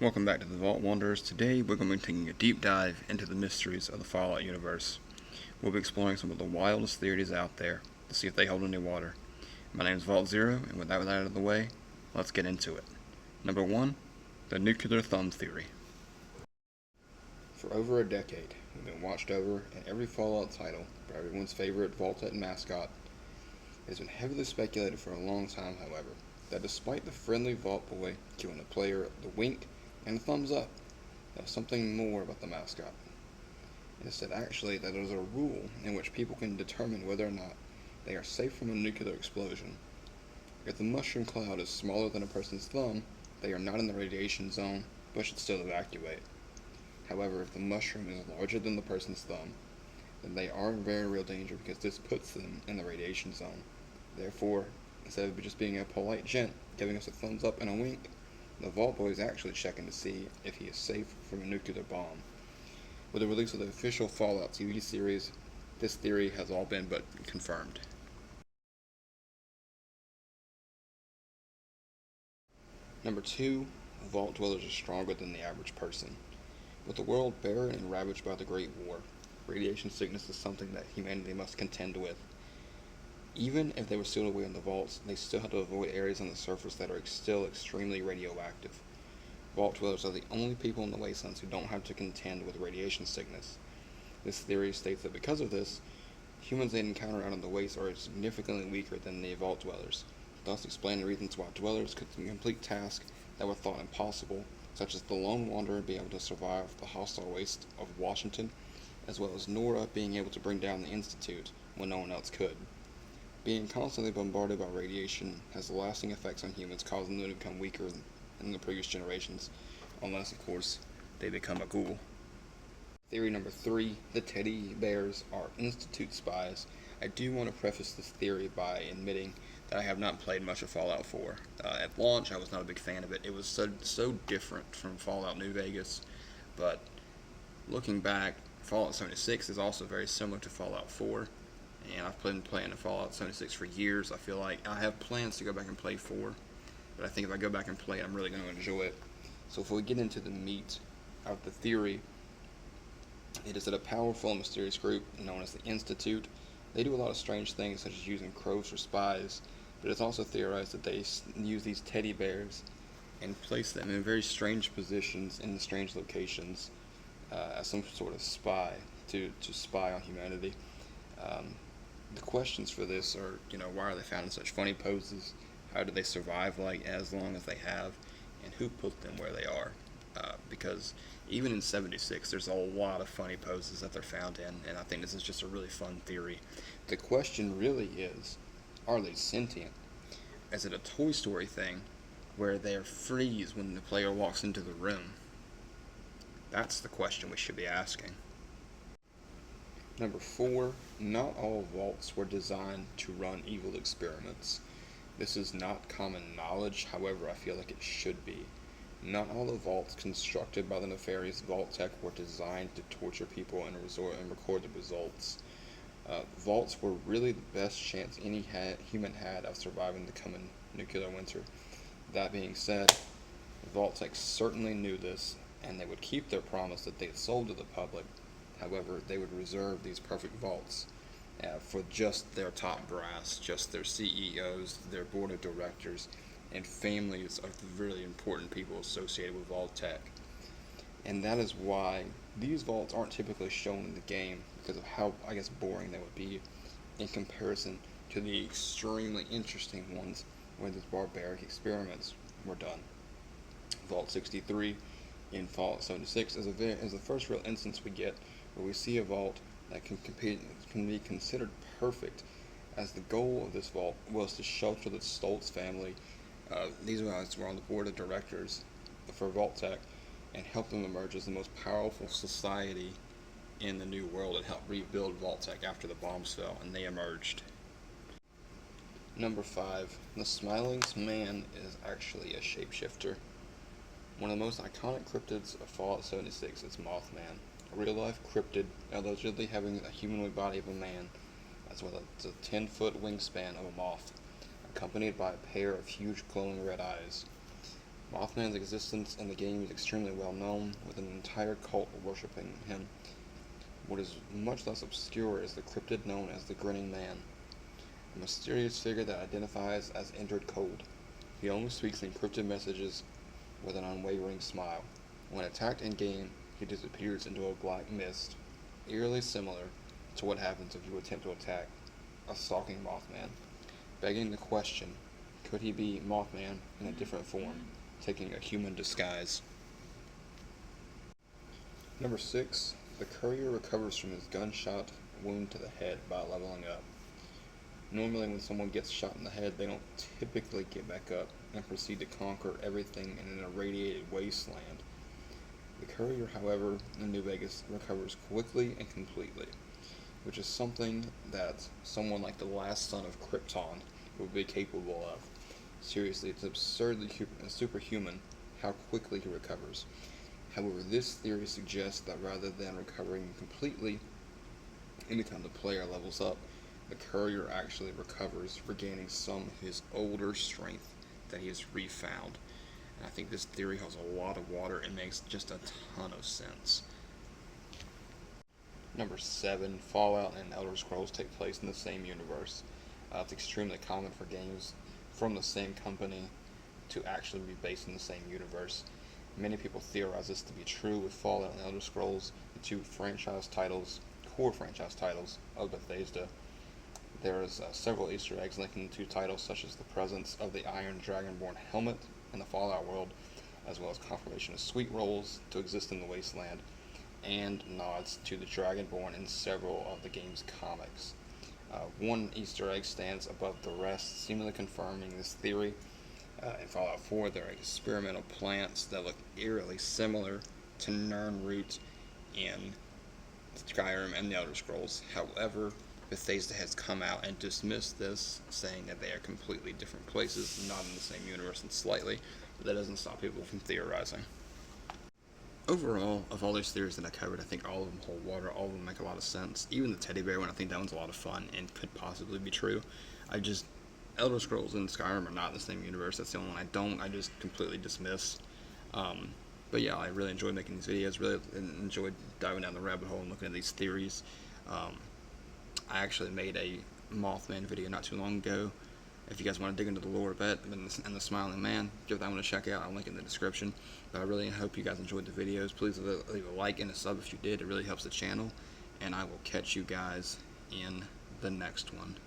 Welcome back to the Vault Wanderers. Today we're going to be taking a deep dive into the mysteries of the Fallout universe. We'll be exploring some of the wildest theories out there to see if they hold any water. My name is Vault Zero, and with that out of the way, let's get into it. Number 1, the nuclear thumb theory. For over a decade, we've been watched over in every Fallout title by everyone's favorite Vault-Tec mascot. It has been heavily speculated for a long time, however, that despite the friendly Vault Boy giving the player the wink and the thumbs up, there was something more about the mascot. It is said actually that there is a rule in which people can determine whether or not they are safe from a nuclear explosion. If the mushroom cloud is smaller than a person's thumb, they are not in the radiation zone, but should still evacuate. However, if the mushroom is larger than the person's thumb, then they are in very real danger because this puts them in the radiation zone. Therefore, instead of just being a polite gent giving us a thumbs up and a wink, the Vault Boy is actually checking to see if he is safe from a nuclear bomb. With the release of the official Fallout TV series, this theory has all been but confirmed. Number 2, Vault dwellers are stronger than the average person. With the world barren and ravaged by the Great War, radiation sickness is something that humanity must contend with. Even if they were sealed away in the vaults, they still had to avoid areas on the surface that are still extremely radioactive. Vault dwellers are the only people in the wastelands who don't have to contend with radiation sickness. This theory states that because of this, humans they encounter out in the wastes are significantly weaker than the vault dwellers, thus explaining reasons why dwellers could complete tasks that were thought impossible, such as the lone wanderer being able to survive the hostile wastes of Washington, as well as Nora being able to bring down the Institute when no one else could. Being constantly bombarded by radiation has lasting effects on humans, causing them to become weaker than the previous generations, unless, of course, they become a ghoul. Theory number 3, the teddy bears are Institute spies. I do want to preface this theory by admitting that I have not played much of Fallout 4. At launch, I was not a big fan of it. It was so different from Fallout New Vegas, but looking back, Fallout 76 is also very similar to Fallout 4. And I've been playing Fallout 76 for years. I feel like I have plans to go back and play 4, but I think if I go back and play it, I'm really going to enjoy it. So if we get into the meat of the theory, it is that a powerful and mysterious group known as the Institute, they do a lot of strange things such as using crows for spies, but it's also theorized that they use these teddy bears and place them in very strange positions in strange locations as some sort of spy to spy on humanity. The questions for this are, why are they found in such funny poses? How do they survive as long as they have? And who put them where they are? Because even in 76, there's a lot of funny poses that they're found in, and I think this is just a really fun theory. The question really is, are they sentient? Is it a Toy Story thing where they freeze when the player walks into the room? That's the question we should be asking. Number 4, not all vaults were designed to run evil experiments. This is not common knowledge, however I feel like it should be. Not all the vaults constructed by the nefarious Vault-Tec were designed to torture people and record the results. Vaults were really the best chance any human had of surviving the coming nuclear winter. That being said, Vault-Tec certainly knew this, and they would keep their promise that they had sold to the public. However, they would reserve these perfect vaults for just their top brass, just their CEOs, their board of directors, and families of the really important people associated with Vault-Tec. And that is why these vaults aren't typically shown in the game, because of how, boring they would be in comparison to the extremely interesting ones where these barbaric experiments were done. Vault 63 in Fallout 76 is the first real instance we get where we see a vault that can be considered perfect, as the goal of this vault was to shelter the Stoltz family. These guys were on the board of directors for Vault-Tec and help them emerge as the most powerful society in the New World and help rebuild Vault-Tec after the bombs fell, and they emerged. Number 5, the Smiling Man is actually a shapeshifter. One of the most iconic cryptids of Fallout 76 is Mothman, a real-life cryptid allegedly having a humanoid body of a man, as well as a 10-foot wingspan of a moth, accompanied by a pair of huge glowing red eyes. Mothman's existence in the game is extremely well known, with an entire cult worshipping him. What is much less obscure is the cryptid known as the Grinning Man, a mysterious figure that identifies as injured cold. He only speaks encrypted messages with an unwavering smile. When attacked in-game, he disappears into a black mist, eerily similar to what happens if you attempt to attack a stalking Mothman, begging the question, could he be Mothman in a different form, taking a human disguise? Number 6. The Courier recovers from his gunshot wound to the head by leveling up. Normally when someone gets shot in the head, they don't typically get back up and proceed to conquer everything in an irradiated wasteland. The Courier, however, in New Vegas recovers quickly and completely, which is something that someone like the last son of Krypton would be capable of. Seriously, it's absurdly superhuman how quickly he recovers. However, this theory suggests that rather than recovering completely anytime the player levels up, the Courier actually recovers, regaining some of his older strength that he has refound. And I think this theory holds a lot of water and makes just a ton of sense. Number 7, Fallout and Elder Scrolls take place in the same universe. It's extremely common for games from the same company to actually be based in the same universe. Many people theorize this to be true with Fallout and Elder Scrolls, the two core franchise titles of Bethesda. There's several Easter eggs linking the two titles, such as the presence of the Iron Dragonborn helmet in the Fallout world, as well as confirmation of sweet rolls to exist in the Wasteland, and nods to the Dragonborn in several of the game's comics. One Easter egg stands above the rest, seemingly confirming this theory. In Fallout 4, there are experimental plants that look eerily similar to Nirnroot in Skyrim and the Elder Scrolls. However, Bethesda has come out and dismissed this, saying that they are completely different places, not in the same universe, and slightly, but that doesn't stop people from theorizing. Overall, of all those theories that I covered, I think all of them hold water, all of them make a lot of sense. Even the teddy bear one, I think that one's a lot of fun and could possibly be true. Elder Scrolls and Skyrim are not in the same universe. That's the only one I just completely dismiss. But yeah, I really enjoyed making these videos, really enjoyed diving down the rabbit hole and looking at these theories. I actually made a Mothman video not too long ago. If you guys want to dig into the lore a bit and the Smiling Man, give that one a check out. I'll link it in the description. But I really hope you guys enjoyed the videos. Please leave a like and a sub if you did. It really helps the channel. And I will catch you guys in the next one.